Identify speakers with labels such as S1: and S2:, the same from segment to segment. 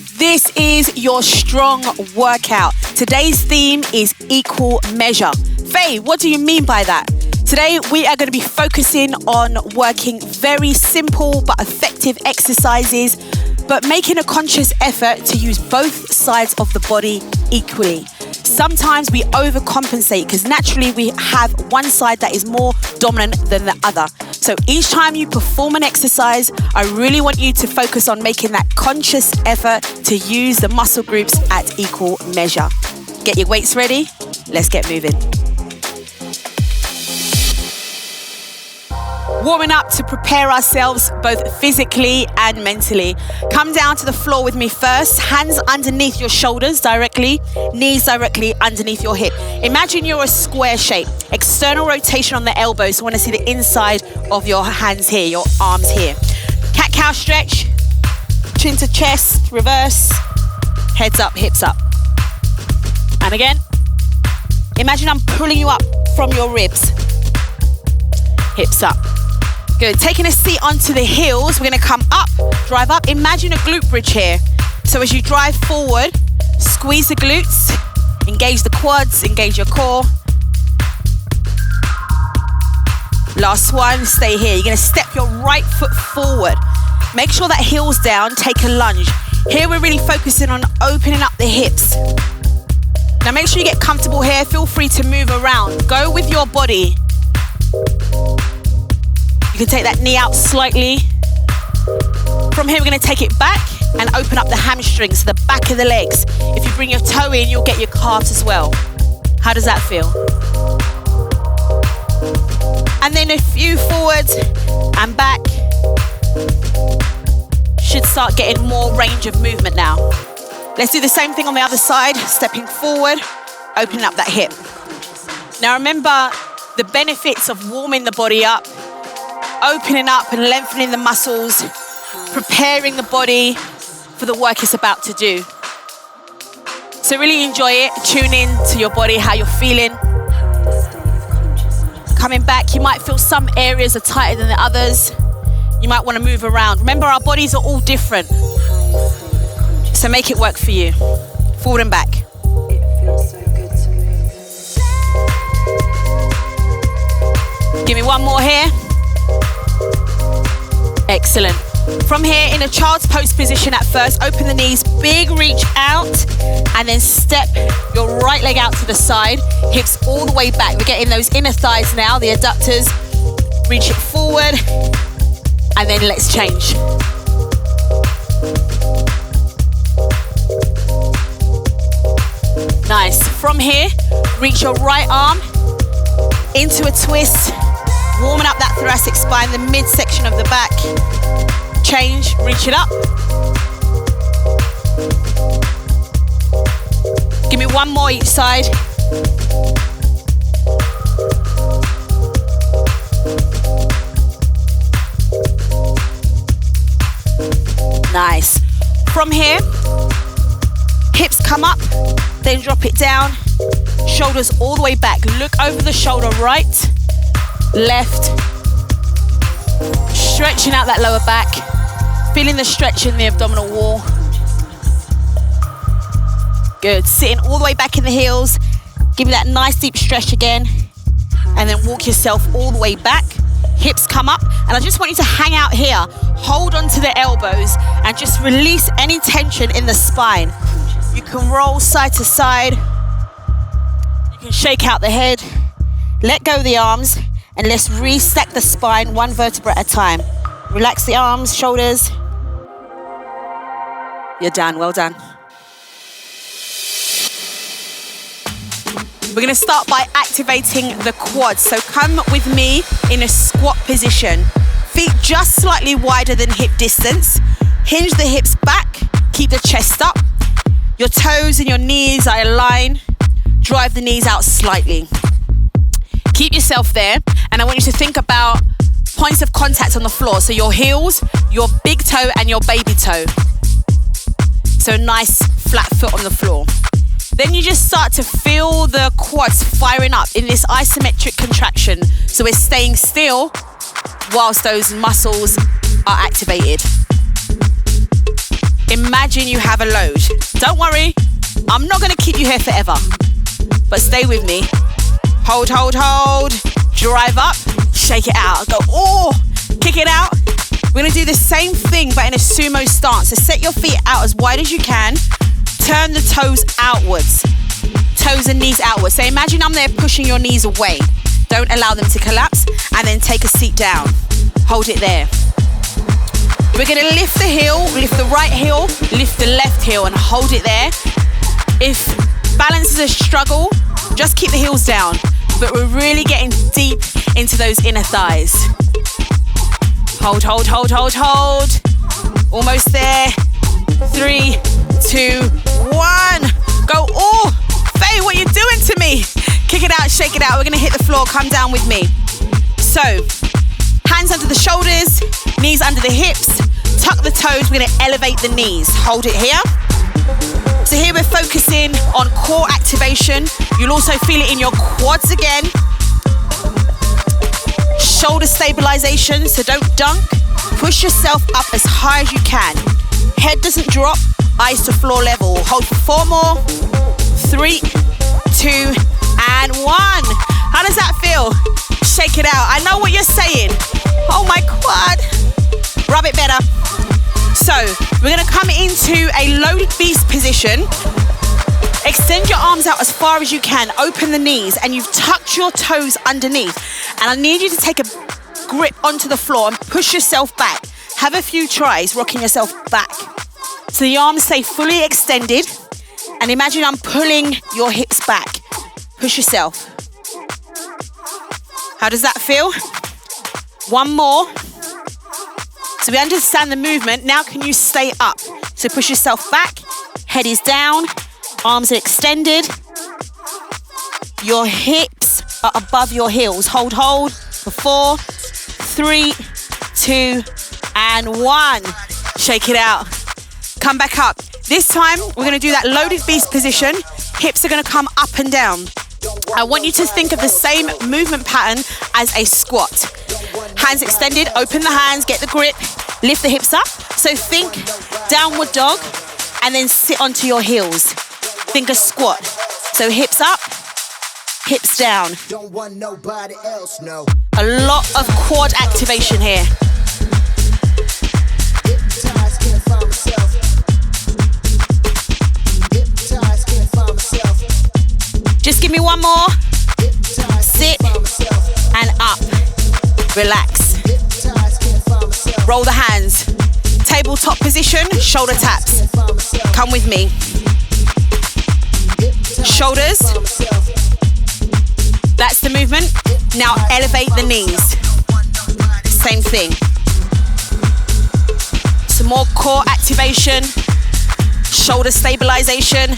S1: This is your strong workout. Today's theme is equal measure. Faye, what do you mean by that? Today, we are going to be focusing on working very simple but effective exercises, but making a conscious effort to use both sides of the body equally. Sometimes we overcompensate because naturally we have one side that is more dominant than the other. So each time you perform an exercise, I really want you to focus on making that conscious effort to use the muscle groups at equal measure. Get your weights ready. Let's get moving. Warming up to prepare ourselves both physically and mentally. Come down to the floor with me first. Hands underneath your shoulders directly, knees directly underneath your hip. Imagine you're a square shape. External rotation on the elbows. So I want to see the inside of your hands here, your arms here. Cat-cow stretch. Chin to chest, reverse. Heads up, hips up. And again. Imagine I'm pulling you up from your ribs. Hips up. Good. Taking a seat onto the heels, we're going to come up, drive up. Imagine a glute bridge here. So as you drive forward, squeeze the glutes, engage the quads, engage your core. Last one, stay here. You're going to step your right foot forward. Make sure that heel's down, take a lunge. Here we're really focusing on opening up the hips. Now make sure you get comfortable here. Feel free to move around. Go with your body. You can take that knee out slightly. From here, we're going to take it back and open up the hamstrings, the back of the legs. If you bring your toe in, you'll get your calves as well. How does that feel? And then a few forwards and back. Should start getting more range of movement now. Let's do the same thing on the other side. Stepping forward, opening up that hip. Now remember the benefits of warming the body up, opening up and lengthening the muscles, preparing the body for the work it's about to do. So really enjoy it. Tune in to your body, how you're feeling. Coming back, you might feel some areas are tighter than the others. You might want to move around. Remember, our bodies are all different. So make it work for you. Forward and back. Give me one more here. Excellent. From here, in a child's pose position at first, open the knees, big reach out, and then step your right leg out to the side, hips all the way back. We're getting those inner thighs now, the adductors. Reach it forward, and then let's change. Nice. From here, reach your right arm into a twist, warming up that thoracic spine, the midsection of the back. Change, reach it up. Give me one more each side. Nice. From here, hips come up, then drop it down. Shoulders all the way back. Look over the shoulder, right, left. Stretching out that lower back. Feeling the stretch in the abdominal wall. Good. Sitting all the way back in the heels. Give me that nice deep stretch again. And then walk yourself all the way back. Hips come up. And I just want you to hang out here. Hold on to the elbows and just release any tension in the spine. You can roll side to side. You can shake out the head. Let go of the arms. And let's restack the spine one vertebra at a time. Relax the arms, shoulders. You're done, well done. We're gonna start by activating the quads. So come with me in a squat position. Feet just slightly wider than hip distance. Hinge the hips back, keep the chest up. Your toes and your knees are aligned. Drive the knees out slightly. Keep yourself there, and I want you to think about points of contact on the floor. So your heels, your big toe, and your baby toe. So nice flat foot on the floor. Then you just start to feel the quads firing up in this isometric contraction. So we're staying still whilst those muscles are activated. Imagine you have a load. Don't worry, I'm not gonna keep you here forever, but stay with me. Hold, hold, hold. Drive up, shake it out. Go, oh, kick it out. We're gonna do the same thing, but in a sumo stance. So set your feet out as wide as you can. Turn the toes outwards. Toes and knees outwards. So imagine I'm there pushing your knees away. Don't allow them to collapse, and then take a seat down. Hold it there. We're gonna lift the heel, lift the right heel, lift the left heel, and hold it there. If balance is a struggle, just keep the heels down. But we're really getting deep into those inner thighs. Hold, hold, hold, hold, hold. Almost there. 3, 2, 1. Go, oh, Faye, what are you doing to me? Kick it out, shake it out. We're gonna hit the floor, come down with me. So, hands under the shoulders, knees under the hips, tuck the toes, we're gonna elevate the knees. Hold it here. So here we're focusing on core activation. You'll also feel it in your quads again. Shoulder stabilization, so don't dunk. Push yourself up as high as you can. Head doesn't drop, eyes to floor level. Hold for 4 more. 3, 2, and 1. How does that feel? Shake it out. I know what you're saying. Oh, my quad. Rub it better. So, we're gonna come into a loaded beast position. Extend your arms out as far as you can. Open the knees, and you've tucked your toes underneath. And I need you to take a grip onto the floor and push yourself back. Have a few tries rocking yourself back. So the arms stay fully extended. And imagine I'm pulling your hips back. Push yourself. How does that feel? 1 more. So we understand the movement. Now can you stay up? So push yourself back. Head is down. Arms are extended. Your hips are above your heels. Hold, hold for 4, 3, 2, and 1. Shake it out. Come back up. This time, we're gonna do that loaded beast position. Hips are gonna come up and down. I want you to think of the same movement pattern as a squat. Hands extended, open the hands, get the grip, lift the hips up. So think downward dog, and then sit onto your heels. Think a squat. So hips up, hips down.
S2: Don't want nobody else, no.
S1: A lot of quad activation here.
S2: Hypnotized, can't find myself. Hypnotized, can't find myself.
S1: Just give me 1 more.
S2: Hypnotized,
S1: Sit
S2: can't find myself.
S1: and up. Relax.
S2: Hypnotized, can't find myself.
S1: Roll the hands. Tabletop position, shoulder taps.
S2: Can't find myself.
S1: Come with me. Shoulders. That's the movement. Now elevate the knees. Same thing. Some more core activation, shoulder stabilization,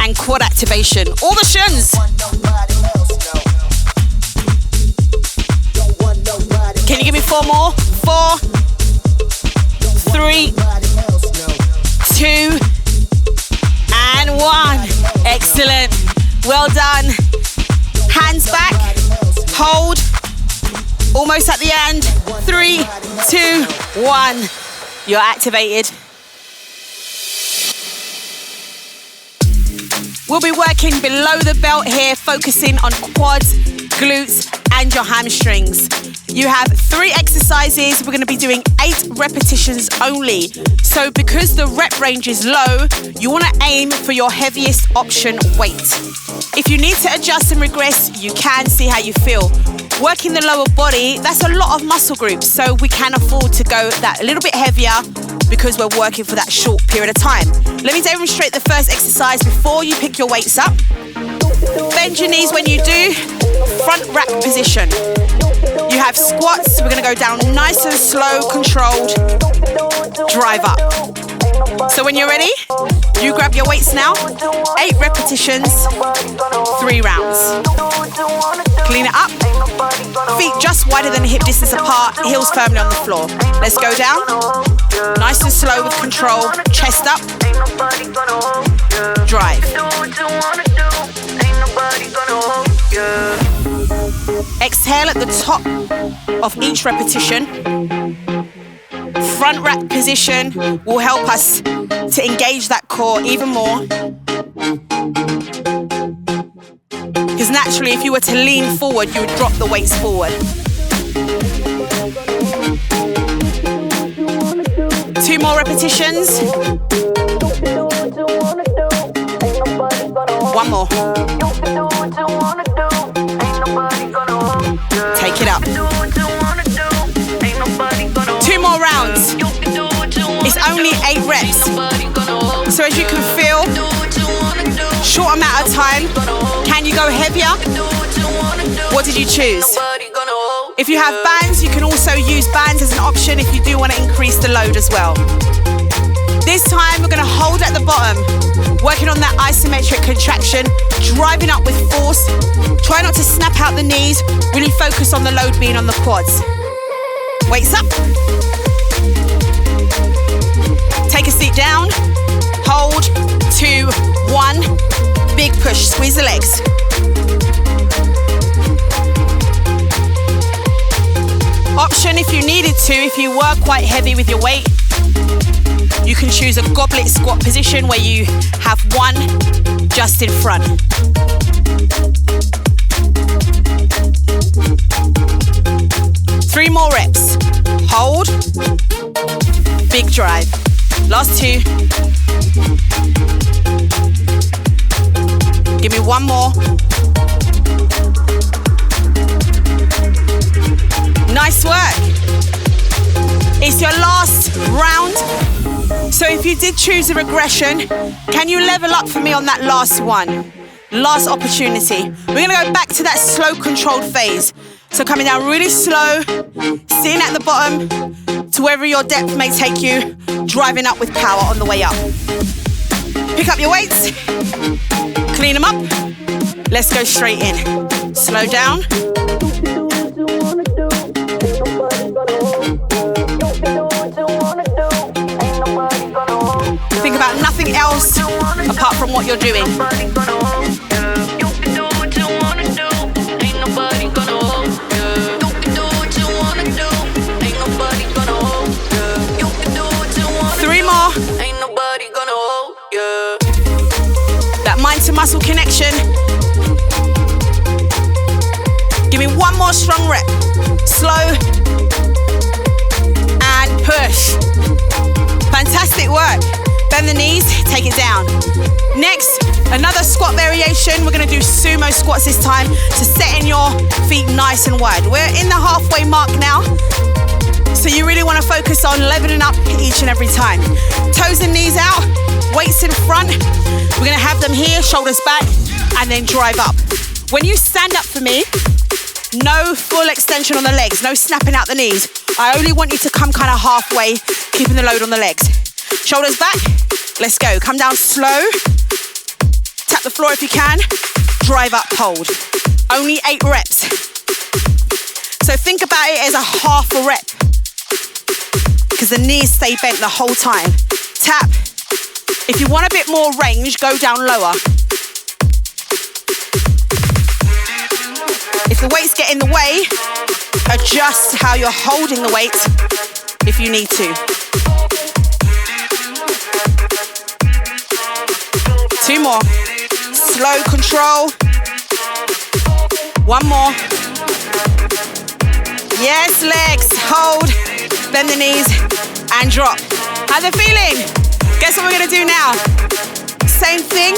S1: and quad activation. All the shins. Can you give me 4 more? 4, 3, 2, and 1. Excellent. Well done. Hands back. Hold. Almost at the end. 3, 2, 1. You're activated. We'll be working below the belt here, focusing on quads, glutes, and your hamstrings. You have 3 exercises. We're going to be doing 8 repetitions only. So because the rep range is low, you want to aim for your heaviest option weight. If you need to adjust and regress, you can. See how you feel. Working the lower body, that's a lot of muscle groups, so we can afford to go that a little bit heavier because we're working for that short period of time. Let me demonstrate the first exercise before you pick your weights up. Bend your knees when you do. Front rack position. You have squats. We're going to go down nice and slow, controlled. Drive up. So when you're ready, you grab your weights now. 8 repetitions, 3 rounds. Clean it up. Feet just wider than hip distance apart, heels firmly on the floor. Let's go down. Nice and slow with control. Chest up. Drive. Exhale at the top of each repetition. front rack position will help us to engage that core even more. Because naturally, if you were to lean forward, you would drop the weights forward. 2 more repetitions. 1 more. Take it up. 2 more rounds. It's only 8 reps. So as you can feel, short amount of time. Can you go heavier? What did you choose? If you have bands, you can also use bands as an option if you do want to increase the load as well. This time we're going to hold at the bottom, working on that isometric contraction, driving up with force. Try not to snap out the knees, really focus on the load being on the quads. Weights up. Take a seat down, hold, 2, 1, big push, squeeze the legs. Option if you needed to, if you were quite heavy with your weight, you can choose a goblet squat position where you have one just in front. Three more reps. Hold, big drive. Last 2. Give me 1 more. Nice work. It's your last round. So if you did choose a regression, can you level up for me on that last one? Last opportunity. We're gonna go back to that slow controlled phase. So coming down really slow, sitting at the bottom to wherever your depth may take you, driving up with power on the way up. Pick up your weights, clean them up. Let's go straight in. Slow down. Think about nothing else apart from what you're doing. That mind to muscle connection. Give me 1 more strong rep. Slow and push. Fantastic work. Bend the knees, take it down. Next, another squat variation. We're gonna do sumo squats this time to setting your feet nice and wide. We're in the halfway mark now. So you really want to focus on leveling up each and every time. Toes and knees out, weights in front. We're going to have them here, shoulders back, and then drive up. When you stand up for me, no full extension on the legs, no snapping out the knees. I only want you to come kind of halfway, keeping the load on the legs. Shoulders back, let's go. Come down slow. Tap the floor if you can. Drive up, hold. Only 8 reps. So think about it as a half a rep, because the knees stay bent the whole time. Tap. If you want a bit more range, go down lower. If the weights get in the way, adjust how you're holding the weight if you need to. 2 more. Slow control. 1 more. Yes, legs, hold, bend the knees, and drop. How's it feeling? Guess what we're gonna do now? Same thing,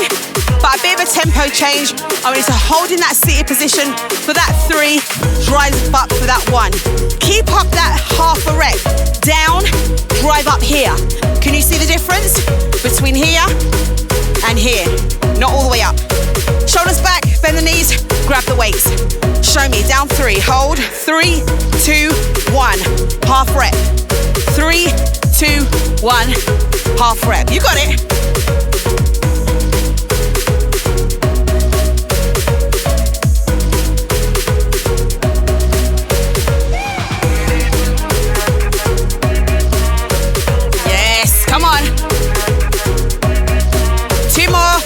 S1: but a bit of a tempo change. I want you to hold in that seated position for that 3, drive up for that 1. Keep up that half a rep. Down, drive up here. Can you see the difference between here and here? Not all the way up. Shoulders back, bend the knees, grab the weights. Show me, down 3, hold, 3, 2, 1, half rep. 3, 2, 1, half rep. You got it. Yes, come on. 2 more.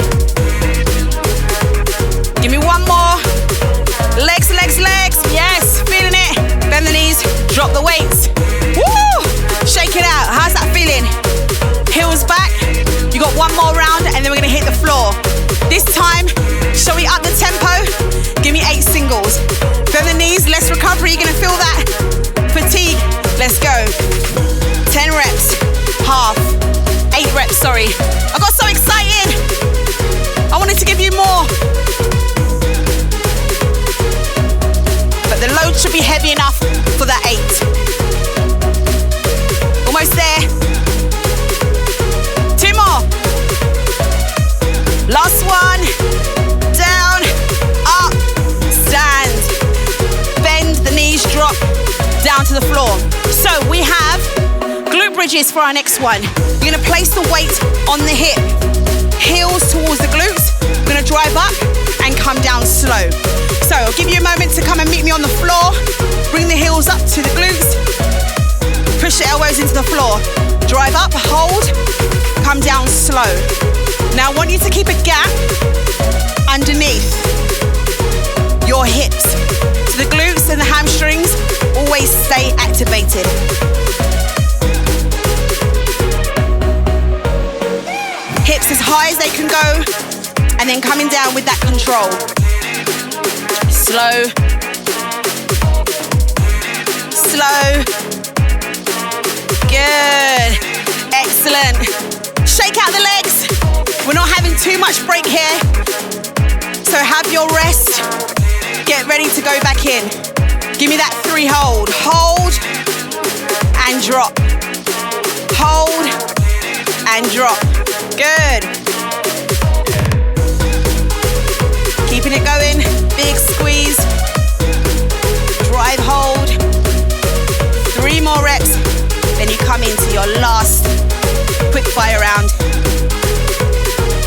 S1: Give me 1 more. Legs, legs, legs. Yes, feeling it. Bend the knees, drop the weights. Woo! Shake it out. This time, shall we up the tempo? Give me 8 singles. Bend the knees, less recovery. You're gonna feel that fatigue. Let's go. 10 reps, half. 8 reps, sorry. I got so excited. I wanted to give you more. But the load should be heavy enough for that 8. Almost there. 2 more. Last one. Down, up, stand. Bend, the knees drop down to the floor. So we have glute bridges for our next one. You're gonna place the weight on the hip. Heels towards the glutes. We're gonna drive up and come down slow. So I'll give you a moment to come and meet me on the floor. Bring the heels up to the glutes. Push the elbows into the floor. Drive up, hold, come down slow. Now I want you to keep a gap underneath your hips. So the glutes and the hamstrings always stay activated. Hips as high as they can go, and then coming down with that control. Slow. Slow. Good. Excellent. Shake out the legs. We're not having too much break here. So have your rest. Get ready to go back in. Give me that 3 hold. Hold and drop. Hold and drop. Good. Keeping it going. Big squeeze. Drive, hold. 3 more reps. Then you come into your last quick fire round.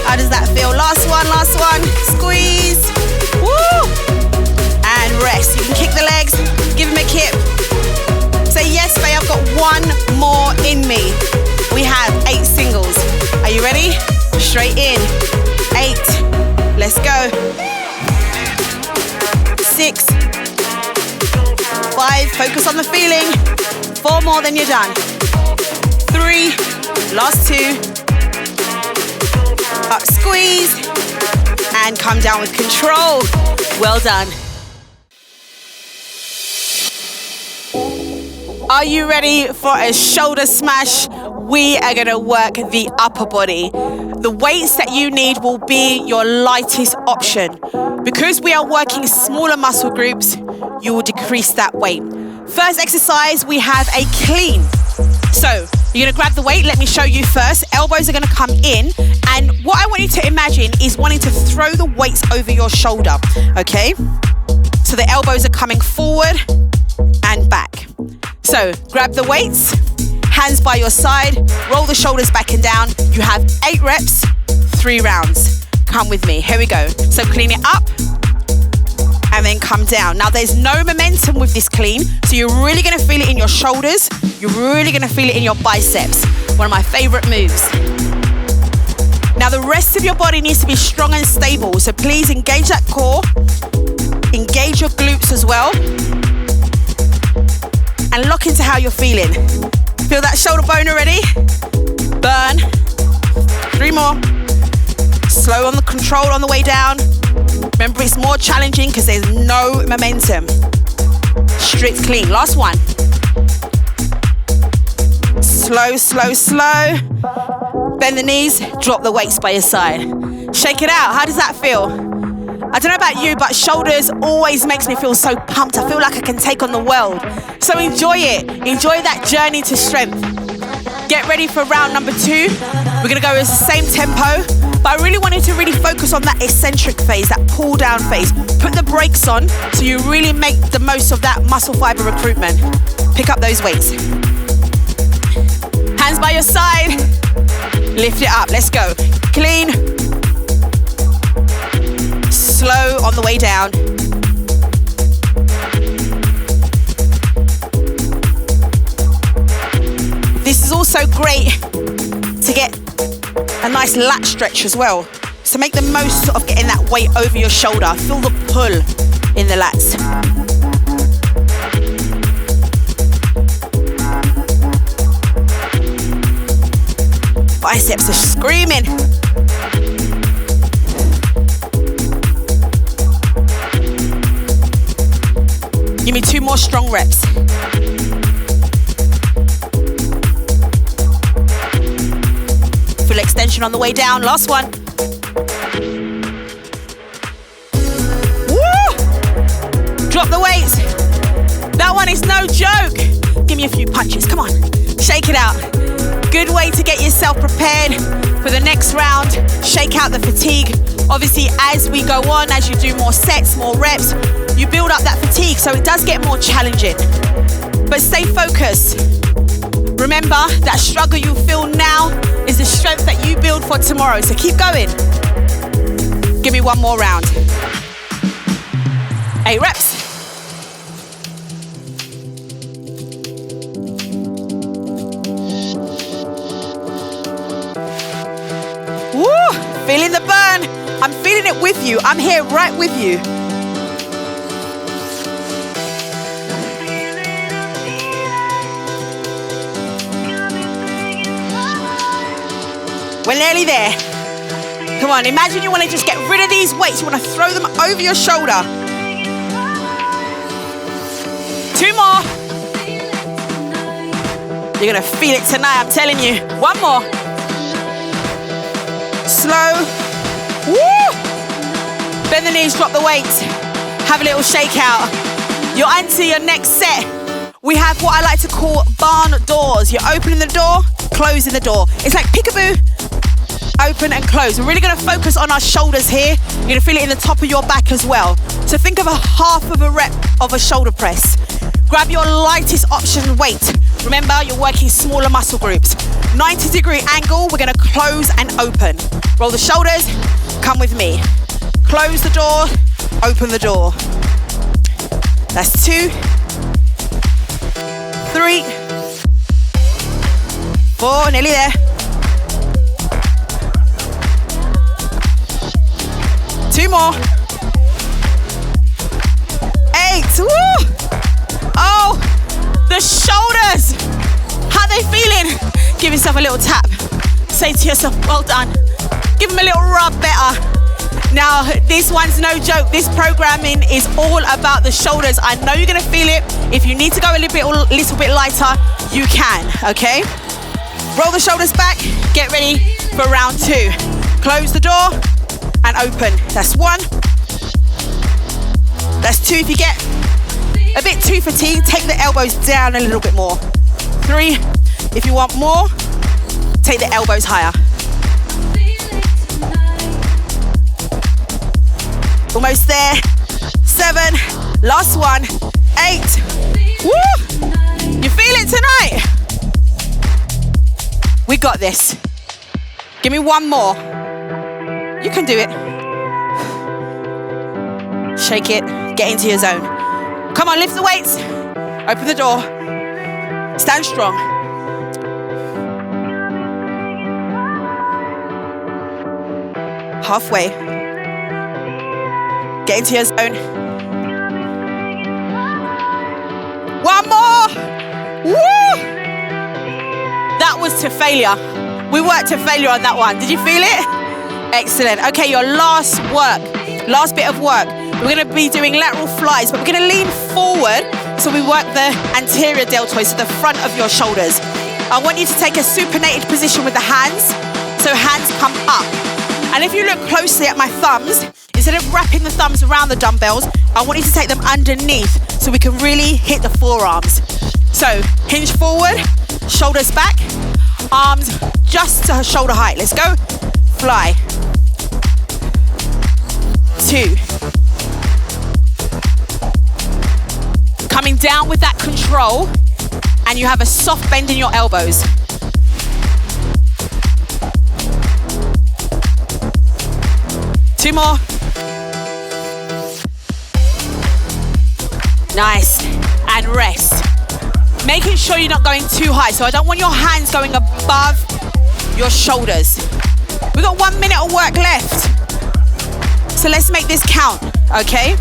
S1: How does that feel? Last one, last one. Squeeze. Woo! And rest. You can kick the legs. Give them a kick. Say, yes, Faye, I've got 1 more in me. We have 8 singles. Are you ready? Straight in. 8. Let's go. 6. 5. Focus on the feeling. 4 more, then you're done. 3. Last 2. Up, squeeze. And come down with control. Well done. Are you ready for a shoulder smash? We are gonna work the upper body. The weights that you need will be your lightest option. Because we are working smaller muscle groups, you will decrease that weight. First exercise, we have a clean. So, you're gonna grab the weight, let me show you first. Elbows are gonna come in, and what I want you to imagine is wanting to throw the weights over your shoulder, okay? So the elbows are coming forward and back. So, grab the weights, hands by your side, roll the shoulders back and down. You have 8 reps, 3 rounds. Come with me, here we go. So clean it up, and then come down. Now there's no momentum with this clean, so you're really gonna feel it in your shoulders, you're really gonna feel it in your biceps. One of my favorite moves. Now the rest of your body needs to be strong and stable, so please engage that core, engage your glutes as well, and lock into how you're feeling. Feel that shoulder bone already? Burn. 3 more. Slow on the control on the way down. Remember, it's more challenging because there's no momentum. Strict clean. Last one. Slow, slow, slow. Bend the knees, drop the weights by your side. Shake it out. How does that feel? I don't know about you, but shoulders always makes me feel so pumped. I feel like I can take on the world. So enjoy it. Enjoy that journey to strength. Get ready for round number 2. We're gonna go with the same tempo, but I really wanted to really focus on that eccentric phase, that pull down phase. Put the brakes on so you really make the most of that muscle fiber recruitment. Pick up those weights. Hands by your side. Lift it up, let's go. Clean. Slow on the way down. This is also great to get a nice lat stretch as well. So make the most of getting that weight over your shoulder. Feel the pull in the lats. Biceps are screaming. Give me 2 more strong reps. Full extension on the way down. Last one. Woo! Drop the weights. That one is no joke. Give me a few punches. Come on. Shake it out. Good way to get yourself prepared for the next round. Shake out the fatigue. Obviously, as we go on, as you do more sets, more reps, you build up that fatigue, so it does get more challenging. But stay focused. Remember, that struggle you feel now is the strength that you build for tomorrow. So keep going. Give me 1 more round. 8 reps. Woo! Feeling the burn. I'm feeling it with you. I'm here right with you. We're nearly there. Come on, imagine you want to just get rid of these weights. You want to throw them over your shoulder. 2 more. You're going to feel it tonight, I'm telling you. 1 more. Slow. Woo! Bend the knees, drop the weights. Have a little shake out. You're onto your next set. We have what I like to call barn doors. You're opening the door, closing the door. It's like peekaboo, open and close. We're really gonna focus on our shoulders here. You're gonna feel it in the top of your back as well. So think of a half of a rep of a shoulder press. Grab your lightest option weight. Remember, you're working smaller muscle groups. 90-degree angle, we're gonna close and open. Roll the shoulders, come with me. Close the door, open the door. That's 2, 3, 4, nearly there. 2 more. 8, woo! Oh, the shoulders. How are they feeling? Give yourself a little tap. Say to yourself, well done. Give them a little rub better. Now, this one's no joke. This programming is all about the shoulders. I know you're gonna feel it. If you need to go a little bit lighter, you can, okay? Roll the shoulders back. Get ready for round 2. Close the door and open. That's 1. That's 2. If you get a bit too fatigued, take the elbows down a little bit more. 3. If you want more, take the elbows higher. Almost there. 7. Last one. 8. Woo! You feel it tonight? We got this. Give me 1 more. You can do it. Shake it. Get into your zone. Come on, lift the weights. Open the door. Stand strong. Halfway. Get into your zone. 1 more. Woo! That was to failure. We worked to failure on that one. Did you feel it? Excellent. Okay, your last bit of work. We're gonna be doing lateral flies, but we're gonna lean forward so we work the anterior deltoid, so the front of your shoulders. I want you to take a supinated position with the hands, so hands come up. And if you look closely at my thumbs, instead of wrapping the thumbs around the dumbbells, I want you to take them underneath so we can really hit the forearms. So hinge forward, shoulders back, arms just to shoulder height. Let's go. Fly. 2. Coming down with that control, and you have a soft bend in your elbows. 2 more. Nice. And rest. Making sure you're not going too high. So I don't want your hands going above your shoulders. We've got 1 minute of work left. So let's make this count, okay?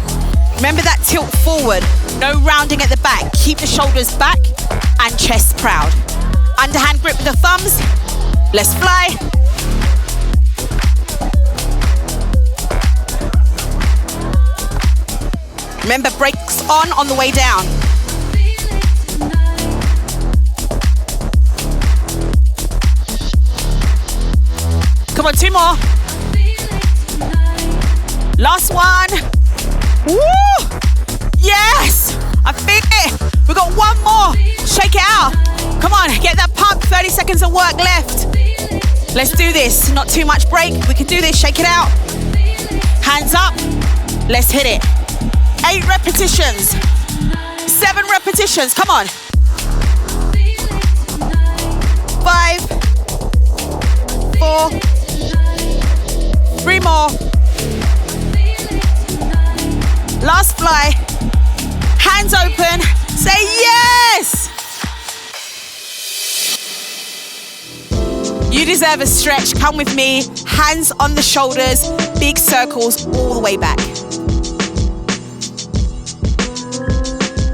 S1: Remember that tilt forward. No rounding at the back. Keep the shoulders back and chest proud. Underhand grip with the thumbs. Let's fly. Remember, brakes on the way down. Come on, 2 more. Last one. Woo! Yes! I feel it. We've got 1 more. Shake it out. Come on, get that pump. 30 seconds of work left. Let's do this. Not too much break. We can do this. Shake it out. Hands up. Let's hit it. 8 repetitions. 7 repetitions. Come on. 5, 4, 3 more. Last fly. Hands open. Say yes. You deserve a stretch. Come with me. Hands on the shoulders. Big circles all the way back.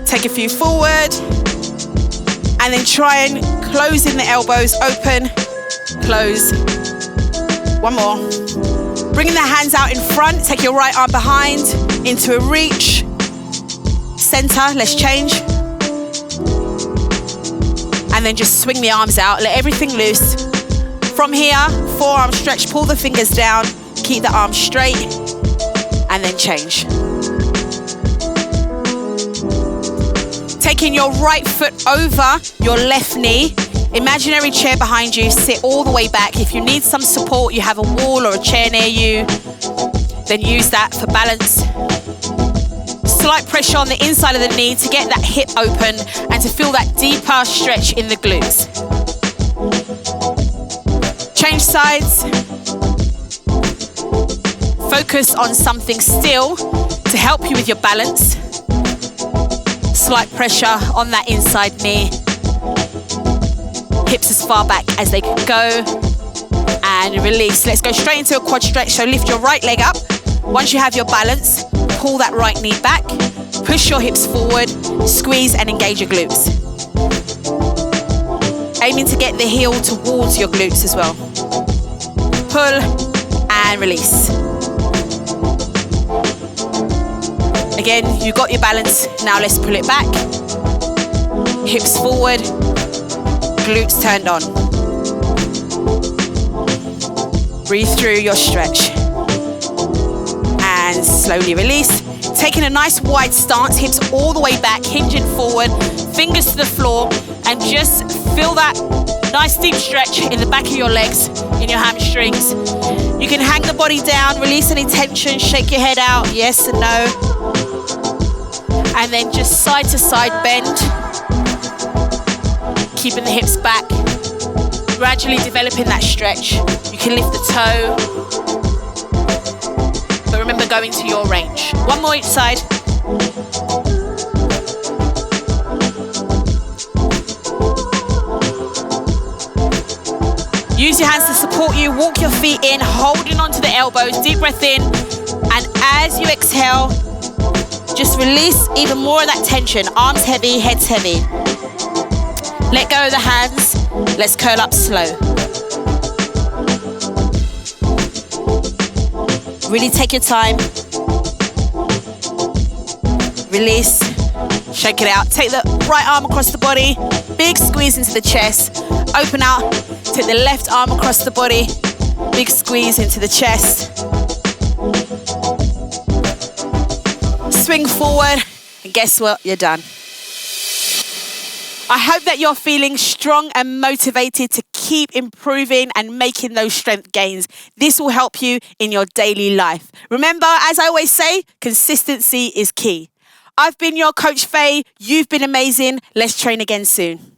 S1: Take a few forward. And then try and close in the elbows. Open. Close. 1 more. Bringing the hands out in front. Take your right arm behind. Into a reach. Center. Let's change. And then just swing the arms out. Let everything loose. From here, forearm stretch. Pull the fingers down. Keep the arms straight. And then change. Taking your right foot over your left knee. Imaginary chair behind you. Sit all the way back. If you need some support, you have a wall or a chair near you, then use that for balance. Slight pressure on the inside of the knee to get that hip open and to feel that deeper stretch in the glutes. Change sides. Focus on something still to help you with your balance. Slight pressure on that inside knee. Hips as far back as they can go. And release. Let's go straight into a quad stretch. So lift your right leg up. Once you have your balance, pull that right knee back. Push your hips forward. Squeeze and engage your glutes. Aiming to get the heel towards your glutes as well. Pull and release. Again, you got your balance. Now let's pull it back. Hips forward. Glutes turned on. Breathe through your stretch. And slowly release. Taking a nice wide stance, hips all the way back, hinging forward, fingers to the floor, and just feel that nice deep stretch in the back of your legs, in your hamstrings. You can hang the body down, release any tension, shake your head out, yes and no. And then just side to side bend, keeping the hips back, gradually developing that stretch. You can lift the toe, but remember going to your range. 1 more each side. Use your hands to support you. Walk your feet in, holding onto the elbows. Deep breath in. And as you exhale, just release even more of that tension. Arms heavy, head's heavy. Let go of the hands. Let's curl up slow. Really take your time. Release. Shake it out. Take the right arm across the body. Big squeeze into the chest. Open out. Take the left arm across the body. Big squeeze into the chest. Swing forward. And guess what? You're done. I hope that you're feeling strong and motivated to keep improving and making those strength gains. This will help you in your daily life. Remember, as I always say, consistency is key. I've been your coach, Faye. You've been amazing. Let's train again soon.